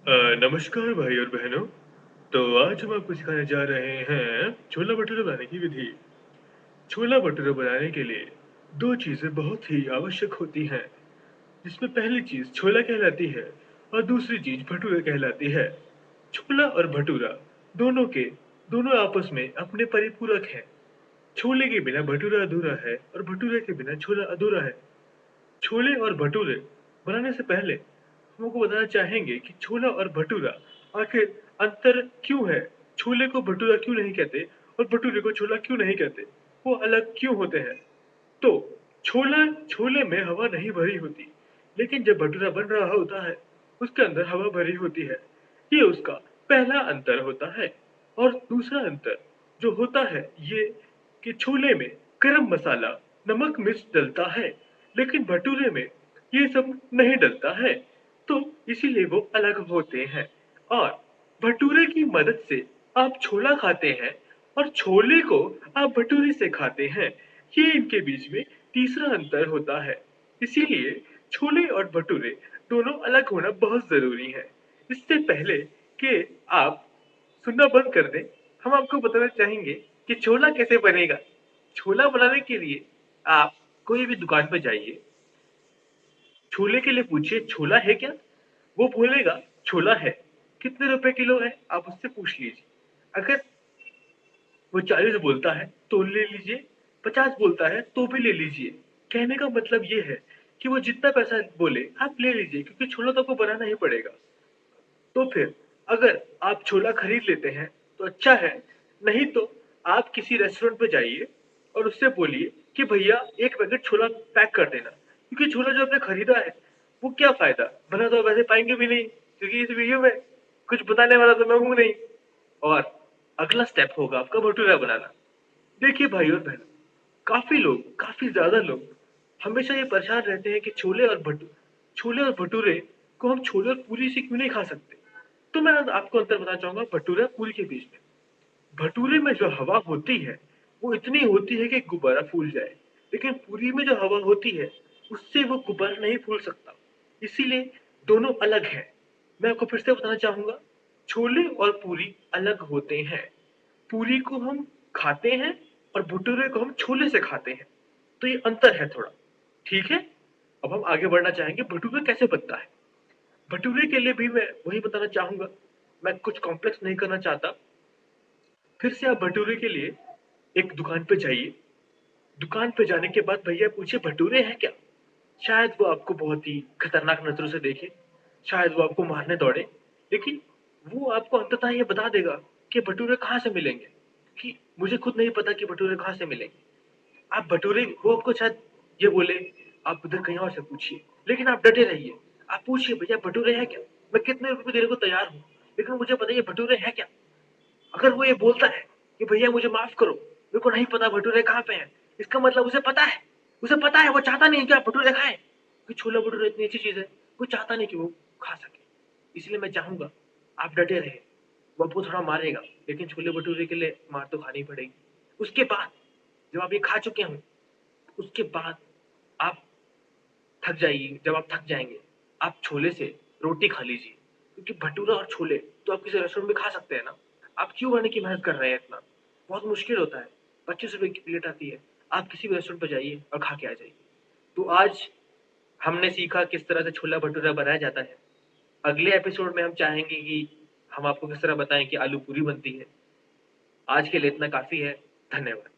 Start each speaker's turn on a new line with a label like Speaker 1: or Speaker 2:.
Speaker 1: नमस्कार भाई और बहनों। तो आज हम आपको सिखाने जा रहे हैं छोला भटूरा बनाने की विधि। छोला भटूरा बनाने के लिए दो चीजें बहुत ही आवश्यक होती हैं, जिसमें पहली चीज छोला कहलाती है और दूसरी चीज भटूरा कहलाती है। छोला और भटूरा दोनों के दोनों आपस में अपने परिपूरक हैं। छोले के बिना भटूरा अधूरा है और भटूरे के बिना छोला अधूरा है। छोले और भटूरे बनाने से पहले हम आपको बताना चाहेंगे कि छोला और भटूरा आखिर अंतर क्यों है। छोले को भटूरा क्यों नहीं कहते और भटूरे को छोला क्यों नहीं कहते, वो अलग क्यों होते हैं। तो छोले में हवा नहीं भरी होती, लेकिन जब भटूरा बन रहा होता है उसके अंदर हवा भरी होती है। ये उसका पहला अंतर होता है। और दूसरा अंतर जो होता है ये कि छोले में गरम मसाला, नमक, मिर्च डलता है, लेकिन भटूरे में ये सब नहीं डलता है। तो इसीलिए वो अलग होते हैं। और भटूरे की मदद से आप छोला खाते हैं और छोले को आप भटूरे से खाते हैं। ये इनके बीच में तीसरा अंतर होता है। इसीलिए छोले और भटूरे दोनों अलग होना बहुत जरूरी है। इससे पहले कि आप सुनना बंद कर दें, हम आपको बताना चाहेंगे कि छोला कैसे बनेगा। छोला बनाने के लिए आप कोई भी दुकान पर जाइए, छोले के लिए पूछिए छोला है क्या? वो बोलेगा छोला है। कितने रुपए किलो है आप उससे पूछ लीजिए। अगर वो 40 बोलता है तो ले लीजिए, 50 बोलता है तो भी ले लीजिए। कहने का मतलब ये है कि वो जितना पैसा बोले आप ले लीजिए, क्योंकि छोला तो आपको बनाना ही पड़ेगा। तो फिर अगर आप छोला खरीद लेते हैं तो अच्छा है, नहीं तो आप किसी रेस्टोरेंट पे जाइए और उससे बोलिए कि भैया एक पैकेट छोला पैक कर देना, क्योंकि छोला जो आपने खरीदा है वो क्या फायदा, बना तो वैसे पाएंगे भी नहीं, क्योंकि इस वीडियो में कुछ बताने वाला तो मैं हूं नहीं। और अगला स्टेप होगा आपका भटूरा बनाना। देखिए भाई और बहनों, काफी लोग, काफी ज्यादा लोग हमेशा ये परेशान रहते हैं कि छोले और भटूरे को हम छोले और पूरी से क्यों नहीं खा सकते। तो मैं आपको अंतर बताना चाहूंगा भटूरे और पूरी के बीच में। भटूरे में जो हवा होती है वो इतनी होती है कि गुब्बारा फूल जाए, लेकिन पूरी में जो हवा होती है उससे वो गुब्बारा नहीं फूल सकता। इसीलिए दोनों अलग हैं। मैं आपको फिर से बताना चाहूंगा, छोले और पूरी अलग होते हैं। पूरी को हम खाते हैं और भटूरे को हम छोले से खाते हैं। तो ये अंतर है थोड़ा। ठीक है, अब हम आगे बढ़ना चाहेंगे भटूरा कैसे बनता है। भटूरे के लिए भी मैं वही बताना चाहूंगा, मैं कुछ कॉम्प्लेक्स नहीं करना चाहता। फिर से आप भटूरे के लिए एक दुकान पे जाइए। दुकान पे जाने के बाद भैया पूछिए भटूरे हैं क्या। शायद वो आपको बहुत ही खतरनाक नजरों से देखे, शायद वो आपको मारने दौड़े, लेकिन वो आपको अंततः ये बता देगा कि भटूरे कहाँ से मिलेंगे। कि मुझे खुद नहीं पता कि भटूरे कहाँ से मिलेंगे। आप भटूरे, वो आपको शायद ये बोले आप उधर कहीं और से पूछिए, लेकिन आप डटे रहिए। आप पूछिए भैया भटूरे है क्या, मैं कितने रुपए देने को तैयार हूँ, लेकिन मुझे बताइए भटूरे है क्या। अगर वो ये बोलता है कि भैया मुझे माफ करो, मेरे को नहीं पता भटूरे कहाँ पे हैं, इसका मतलब उसे पता है। उसे पता है, वो चाहता नहीं कि आप भटूरे खाएं, कि छोला भटूरे इतनी अच्छी चीज है, वो चाहता नहीं कि वो खा सके। इसलिए मैं चाहूंगा आप डटे रहे। वो आपको थोड़ा मारेगा, लेकिन छोले भटूरे के लिए मार तो खानी पड़ेगी। उसके बाद जब आप ये खा चुके हों, उसके बाद आप थक जाइए। जब आप थक जाएंगे आप छोले से रोटी खा लीजिए, क्योंकि भटूरा और छोले तो आप किसी रेस्टोरेंट में खा सकते हैं ना। आप क्यों खाने की मेहनत कर रहे हैं इतना, बहुत मुश्किल होता है। 25 रुपए की प्लेट आती है, आप किसी भी रेस्टोरेंट पर जाइए और खा के आ जाइए। तो आज हमने सीखा किस तरह से छोला भटूरा बनाया जाता है। अगले एपिसोड में हम चाहेंगे कि हम आपको किस तरह बताएं कि आलू पूरी बनती है। आज के लिए इतना काफी है। धन्यवाद।